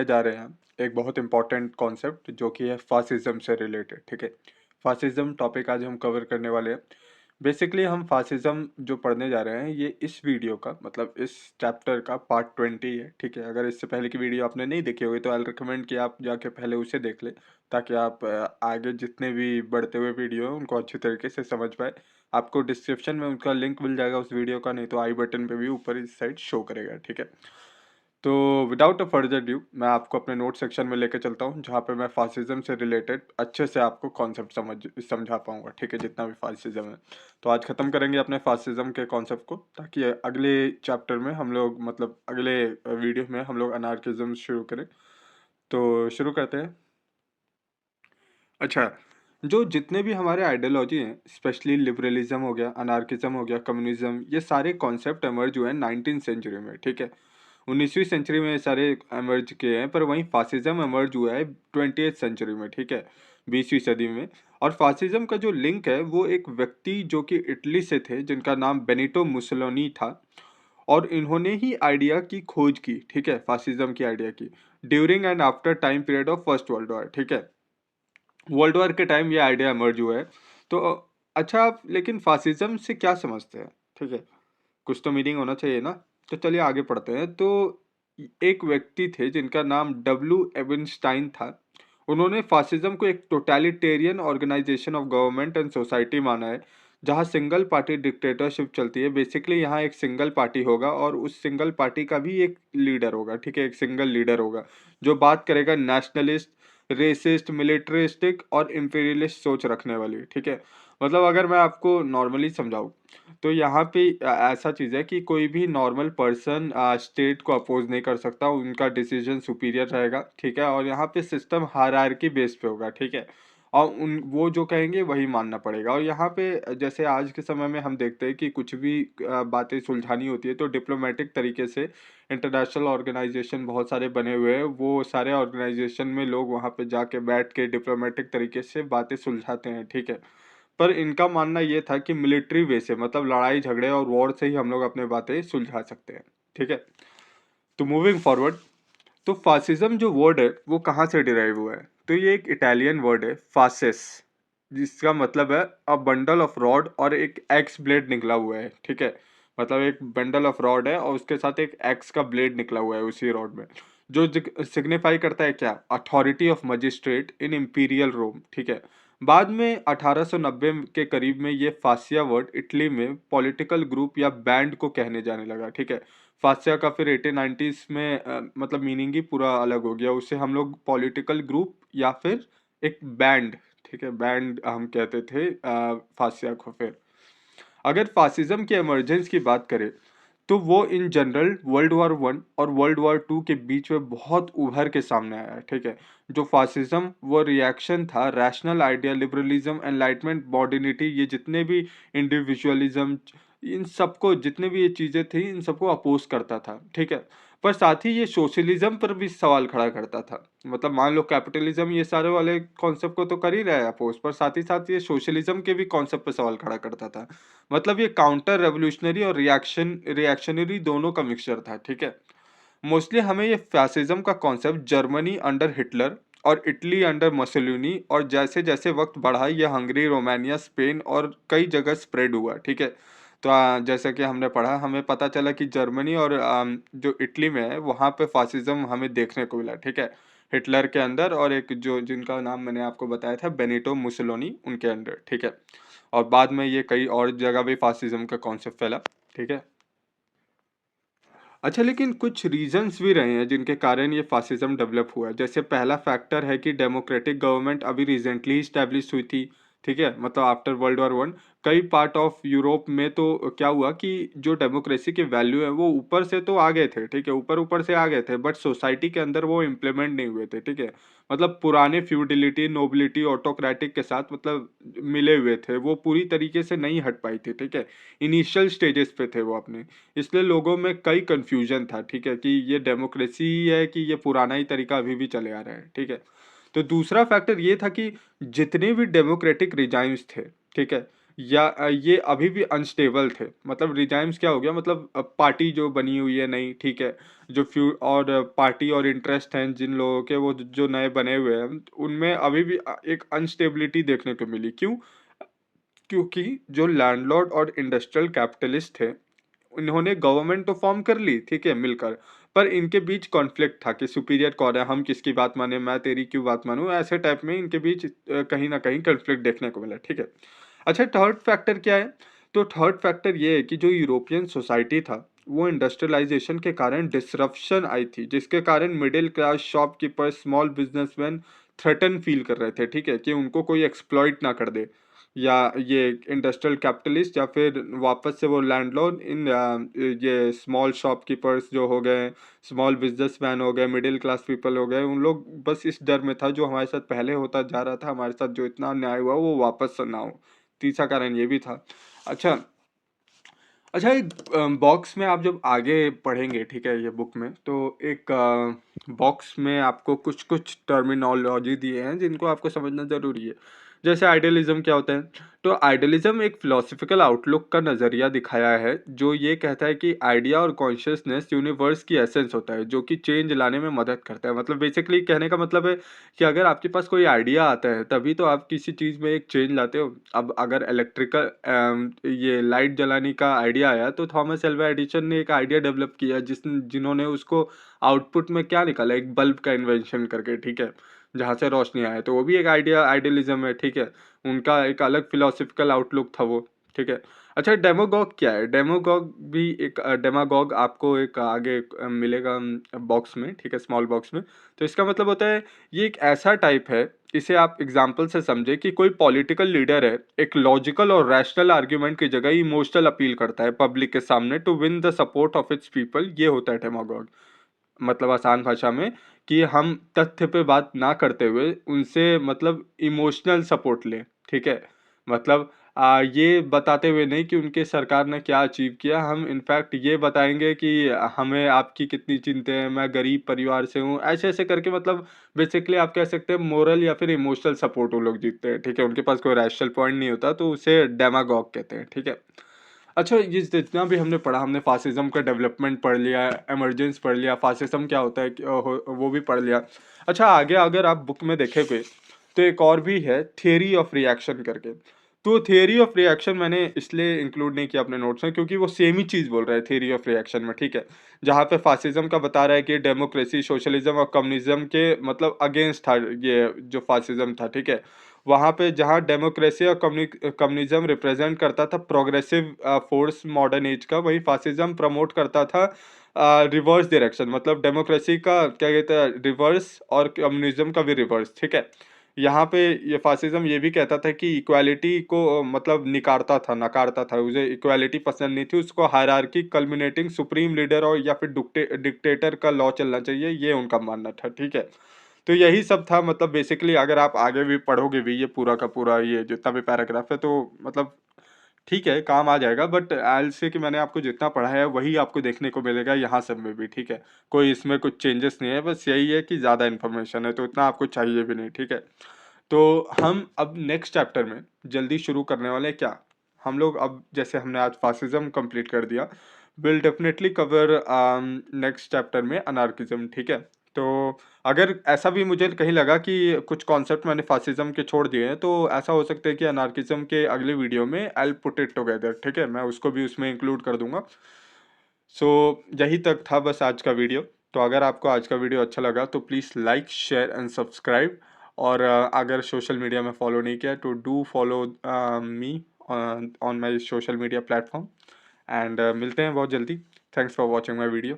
पढ़ने जा रहे हैं एक बहुत इंपॉर्टेंट कॉन्सेप्ट जो कि है फासिज्म से रिलेटेड। ठीक है, फासिज्म टॉपिक आज हम कवर करने वाले हैं। बेसिकली हम फासिज्म जो पढ़ने जा रहे हैं ये इस वीडियो का मतलब इस चैप्टर का पार्ट 20 है। ठीक है, अगर इससे पहले की वीडियो आपने नहीं देखी होगी तो आई रिकमेंड कि आप जाके पहले उसे देख ले, ताकि आप आगे जितने भी बढ़ते हुए वीडियो हैं उनको अच्छी तरीके से समझ पाए। आपको डिस्क्रिप्शन में उनका लिंक मिल जाएगा उस वीडियो का, नहीं तो आई बटन पे भी ऊपर इस साइड शो करेगा। ठीक है, तो विदाउट अ फर्दर ड्यू मैं आपको अपने नोट सेक्शन में लेकर चलता हूँ, जहाँ पे मैं फासिज्म से रिलेटेड अच्छे से आपको कॉन्सेप्ट समझा पाऊंगा। ठीक है, जितना भी फासिज्म है। तो आज ख़त्म करेंगे अपने फासिज्म के कॉन्सेप्ट को, ताकि अगले चैप्टर में हम लोग मतलब अगले वीडियो में हम लोग अनार्किज्म शुरू करें। तो शुरू करते हैं। अच्छा, जो जितने भी हमारे आइडियोलॉजी हैं, स्पेशली लिबरलिज्म हो गया, अनार्किज्म हो गया, कम्युनिज्म, ये सारे कॉन्सेप्ट एमर्ज हुए हैं 19th सेंचुरी में। ठीक है, 19वीं सेंचुरी में ये सारे एमर्ज किए हैं, पर वहीं फासिज्म एमर्ज हुआ है 20th सेंचुरी में। ठीक है, 20वीं सदी में। और फासिज्म का जो लिंक है वो एक व्यक्ति जो कि इटली से थे, जिनका नाम बेनिटो मुसोलिनी था, और इन्होंने ही आइडिया की खोज की। ठीक है, फासिज्म की आइडिया की during and after time period of first world war. ठीक है, वर्ल्ड वॉर के टाइम ये आइडिया एमर्ज हुआ है। तो अच्छा, आप लेकिन फासिज्म से क्या समझते हैं? ठीक है, कुछ तो मीनिंग होना चाहिए ना। तो चलिए आगे पढ़ते हैं। तो एक व्यक्ति थे जिनका नाम एबिनस्टाइन था। उन्होंने फासिज्म को एक totalitarian organisation of government and society माना है, जहां सिंगल पार्टी डिक्टेटरशिप चलती है। बेसिकली यहाँ एक सिंगल पार्टी होगा और उस सिंगल पार्टी का भी एक लीडर होगा। ठीक है, एक सिंगल लीडर होगा जो बात करेगा नेशनलिस्ट, रेसिस्ट, मिलिट्रिस्टिक और इंपीरियलिस्ट सोच रखने वाली। ठीक है, मतलब अगर मैं आपको नॉर्मली समझाऊँ तो यहाँ पे ऐसा चीज़ है कि कोई भी नॉर्मल पर्सन स्टेट को अपोज नहीं कर सकता, उनका डिसीजन सुपीरियर रहेगा। ठीक है, और यहाँ पे सिस्टम हायरार्की बेस पे होगा। ठीक है, और उन वो जो कहेंगे वही मानना पड़ेगा। और यहाँ पे जैसे आज के समय में हम देखते हैं कि कुछ भी बातें सुलझानी होती है तो डिप्लोमेटिक तरीके से इंटरनेशनल ऑर्गेनाइजेशन बहुत सारे बने हुए हैं। वो सारे ऑर्गेनाइजेशन में लोग वहाँ पे जाके बैठ के डिप्लोमेटिक तरीके से बातें सुलझाते हैं। ठीक है, पर इनका मानना ये था कि मिलिट्री वे से मतलब लड़ाई झगड़े और वॉर से ही हम लोग अपने बातें सुलझा सकते हैं। ठीक है, तो मूविंग फॉरवर्ड, तो फासिज्म जो वर्ड है वो कहाँ से डिराइव हुआ है? तो ये एक इटालियन वर्ड है, फासिस, जिसका मतलब है अ बंडल ऑफ रॉड, और एक एक्स ब्लेड निकला हुआ है। ठीक है, मतलब एक बंडल ऑफ रॉड है और उसके साथ एक एक्स का ब्लेड निकला हुआ है उसी रॉड में, जो सिग्निफाई करता है क्या? Authority of magistrate in imperial Rome. ठीक है, बाद में 1890 के करीब में ये फासिया वर्ड इटली में पॉलिटिकल ग्रुप या बैंड को कहने जाने लगा। ठीक है, फासिया का फिर 1890s में मतलब मीनिंग ही पूरा अलग हो गया। उसे हम लोग पॉलिटिकल ग्रुप या फिर एक बैंड, ठीक है, बैंड हम कहते थे फासिया को। फिर अगर फासिज्म के इमरजेंस की बात करें तो वो इन जनरल वर्ल्ड वॉर 1 और वर्ल्ड वॉर 2 के बीच में बहुत उभर के सामने आया है। ठीक है, जो फासिज्म वो रिएक्शन था rational idea, liberalism, enlightenment, modernity, ये जितने भी इंडिविजुअलिज्म, इन सबको, जितने भी ये चीज़ें थी, इन सबको अपोज करता था। ठीक है, पर साथ ही ये सोशलिज्म पर भी सवाल खड़ा करता था। मतलब मान लो कैपिटलिज्म ये सारे वाले कॉन्सेप्ट को तो कर ही रहा है अपोज, पर साथ ही साथ ये सोशलिज्म के भी कॉन्सेप्ट पर सवाल खड़ा करता था। मतलब ये काउंटर रेवोल्यूशनरी और रिएक्शनरी दोनों का मिक्सचर था। ठीक है, मोस्टली हमें ये फैसिज्म का कॉन्सेप्ट जर्मनी अंडर हिटलर और इटली अंडर मसोलिनी, और जैसे जैसे वक्त बढ़ा ये हंगरी, रोमानिया, स्पेन और कई जगह स्प्रेड हुआ। ठीक है, तो जैसा कि हमने पढ़ा, हमें पता चला कि जर्मनी और जो इटली में है वहाँ पे फासिज्म हमें देखने को मिला। ठीक है, हिटलर के अंदर, और एक जो जिनका नाम मैंने आपको बताया था बेनिटो मुसोलिनी, उनके अंडर। ठीक है, और बाद में ये कई और जगह भी फासिज्म का कॉन्सेप्ट फैला। ठीक है, अच्छा, लेकिन कुछ रीजंस भी रहे हैं जिनके कारण ये फासिज्म डेवलप हुआ है। जैसे पहला फैक्टर है कि डेमोक्रेटिक गवर्नमेंट अभी रिसेंटली इस्टेब्लिश हुई थी। ठीक है, मतलब आफ्टर वर्ल्ड वॉर 1 कई पार्ट ऑफ यूरोप में तो क्या हुआ कि जो डेमोक्रेसी के वैल्यू है वो ऊपर से तो आ गए थे। ठीक है, ऊपर ऊपर से आ गए थे, बट सोसाइटी के अंदर वो इम्प्लीमेंट नहीं हुए थे। ठीक है, मतलब पुराने फ्यूडिलिटी, नोबिलिटी, ऑटोक्रेटिक के साथ मतलब मिले हुए थे, वो पूरी तरीके से नहीं हट पाई थी। ठीक है, इनिशियल स्टेजेस पे थे वो अपने, इसलिए लोगों में कई कन्फ्यूजन था। ठीक है, कि ये डेमोक्रेसी ही है कि ये पुराना ही तरीका अभी भी चले आ रहा है। ठीक है, तो दूसरा फैक्टर ये था कि जितने भी डेमोक्रेटिक रिजाइम्स थे, ठीक है, या ये अभी भी अनस्टेबल थे। मतलब रिजाइम्स क्या हो गया, मतलब पार्टी जो बनी हुई है नई, ठीक है, जो फ्यू और पार्टी और इंटरेस्ट हैं जिन लोगों के, वो जो नए बने हुए हैं उनमें अभी भी एक अनस्टेबिलिटी देखने को मिली। क्यों? क्योंकि जो लैंडलॉर्ड और इंडस्ट्रियल कैपिटलिस्ट थे, इन्होंने गवर्नमेंट तो फॉर्म कर ली, ठीक है, मिलकर, पर इनके बीच कॉन्फ्लिक्ट था कि सुपीरियर कौन है, हम किसकी बात माने, मैं तेरी क्यों बात मानूं, ऐसे टाइप में इनके बीच कहीं ना कहीं कॉन्फ्लिक्ट देखने को मिला, ठीक है। अच्छा, थर्ड फैक्टर क्या है? तो थर्ड फैक्टर ये है कि जो यूरोपियन सोसाइटी था, वो इंडस्ट्रियलाइजेशन के कारण डिसरप्शन आई थी, जिसके कारण middle class shopkeeper, small businessman threaten feel कर रहे थे, ठीक है, कि उनको कोई एक्सप्लॉइट ना कर दे, या ये इंडस्ट्रियल कैपिटलिस्ट, या फिर वापस से वो लैंडलॉर्ड इन ये स्मॉल शॉपकीपर्स जो हो गए, स्मॉल बिजनेसमैन हो गए, मिडिल क्लास पीपल हो गए, उन लोग बस इस डर में था जो हमारे साथ पहले होता जा रहा था, हमारे साथ जो इतना अन्याय हुआ वो वापस ना हो। तीसरा कारण ये भी था। अच्छा, अच्छा, एक बॉक्स में आप जब आगे पढ़ेंगे, ठीक है, ये बुक में, तो एक बॉक्स में आपको कुछ कुछ टर्मिनोलॉजी दिए हैं जिनको आपको समझना ज़रूरी है। जैसे आइडियलिज्म क्या होता है? तो आइडियलिज्म एक फिलोसफिकल आउटलुक का नज़रिया दिखाया है जो ये कहता है कि आइडिया और कॉन्शियसनेस यूनिवर्स की एसेंस होता है, जो कि चेंज लाने में मदद करता है। मतलब बेसिकली कहने का मतलब है कि अगर आपके पास कोई आइडिया आता है तभी तो आप किसी चीज़ में एक चेंज लाते हो। अब अगर इलेक्ट्रिकल ये लाइट जलाने का आइडिया आया तो थॉमस एल्वा एडिसन ने एक आइडिया डेवलप किया जिन्होंने उसको आउटपुट में क्या निकाला, एक बल्ब का इन्वेंशन करके, ठीक है, जहाँ से रोशनी आए, तो वो भी एक आइडियलिज्म है, ठीक है। उनका एक अलग फिलोसफिकल आउटलुक था वो, ठीक है। अच्छा, डेमोगॉग क्या है? डेमोगॉग भी एक डेमागॉग आपको एक आगे मिलेगा बॉक्स में, ठीक है, स्मॉल बॉक्स में। तो इसका मतलब होता है, ये एक ऐसा टाइप है, इसे आप एग्जाम्पल से समझे कि कोई पॉलिटिकल लीडर है, एक लॉजिकल और रैशनल आर्ग्यूमेंट की जगह इमोशनल अपील करता है पब्लिक के सामने to win the support of its people. ये होता है डेमागॉग। मतलब आसान भाषा में कि हम तथ्य पे बात ना करते हुए उनसे मतलब इमोशनल सपोर्ट लें, ठीक है। मतलब ये बताते हुए नहीं कि उनके सरकार ने क्या अचीव किया, हम इनफैक्ट ये बताएंगे कि हमें आपकी कितनी चिंता है, मैं गरीब परिवार से हूँ, ऐसे ऐसे करके, मतलब बेसिकली आप कह सकते हैं मोरल या फिर इमोशनल सपोर्ट वो लोग जीतते हैं, ठीक है। उनके पास कोई रैशनल पॉइंट नहीं होता, तो उसे डेमागॉग कहते हैं, ठीक है। अच्छा, ये जितना भी हमने पढ़ा, हमने फासिज्म का डेवलपमेंट पढ़ लिया, एमरजेंस पढ़ लिया, फासिज्म क्या होता है वो भी पढ़ लिया। अच्छा, आगे अगर आप बुक में देखेंगे तो एक और भी है, थियरी ऑफ रिएक्शन करके। तो थियरी ऑफ रिएक्शन मैंने इसलिए इंक्लूड नहीं किया अपने नोट्स में क्योंकि वो सेम ही चीज़ बोल रहा है, थियरी ऑफ रिएक्शन में, ठीक है। जहाँ पे फासिज्म का बता रहा है कि डेमोक्रेसी, सोशलिज्म और कम्युनिज्म के मतलब अगेंस्ट था ये जो फासिज्म था, ठीक है। वहाँ पे जहाँ डेमोक्रेसी और कम्युनिज्म रिप्रेजेंट करता था प्रोग्रेसिव फोर्स मॉडर्न एज का, वही फासिज्म प्रमोट करता था रिवर्स डायरेक्शन। मतलब डेमोक्रेसी का क्या कहते हैं, रिवर्स, और कम्युनिज्म का भी रिवर्स, ठीक है। यहाँ पे ये फासिज्म ये भी कहता था कि इक्वालिटी को मतलब नकारता था, उसे इक्वालिटी पसंद नहीं थी, उसको हायरार्की, कल्मिनेटिंग सुप्रीम लीडर और या फिर डिक्टेटर का लॉ चलना चाहिए, ये उनका मानना था, ठीक है। तो यही सब था। मतलब बेसिकली अगर आप आगे भी पढ़ोगे भी ये पूरा का पूरा ये जितना भी पैराग्राफ है, तो मतलब ठीक है, काम आ जाएगा, बट आई से कि मैंने आपको जितना पढ़ाया है वही आपको देखने को मिलेगा यहाँ सब में भी, ठीक है। कोई इसमें कुछ चेंजेस नहीं है, बस यही है कि ज़्यादा इन्फॉर्मेशन है तो इतना आपको चाहिए भी नहीं, ठीक है। तो हम अब नेक्स्ट चैप्टर में जल्दी शुरू करने वाले हैं। क्या हम लोग अब, जैसे हमने आज फासिज्म कंप्लीट कर दिया, will definitely cover next chapter में अनार्किज्म, ठीक है। तो अगर ऐसा भी मुझे कहीं लगा कि कुछ कॉन्सेप्ट मैंने फासिज्म के छोड़ दिए हैं, तो ऐसा हो सकता है कि अनार्किज्म के अगले वीडियो में आई पुट इट टुगेदर, ठीक है, मैं उसको भी उसमें इंक्लूड कर दूंगा। सो यही तक था बस आज का वीडियो। तो अगर आपको आज का वीडियो अच्छा लगा तो please like, share and subscribe. और अगर सोशल मीडिया में फॉलो नहीं किया तो do follow me on my social media platform. And मिलते हैं बहुत जल्दी। Thanks for watching my video.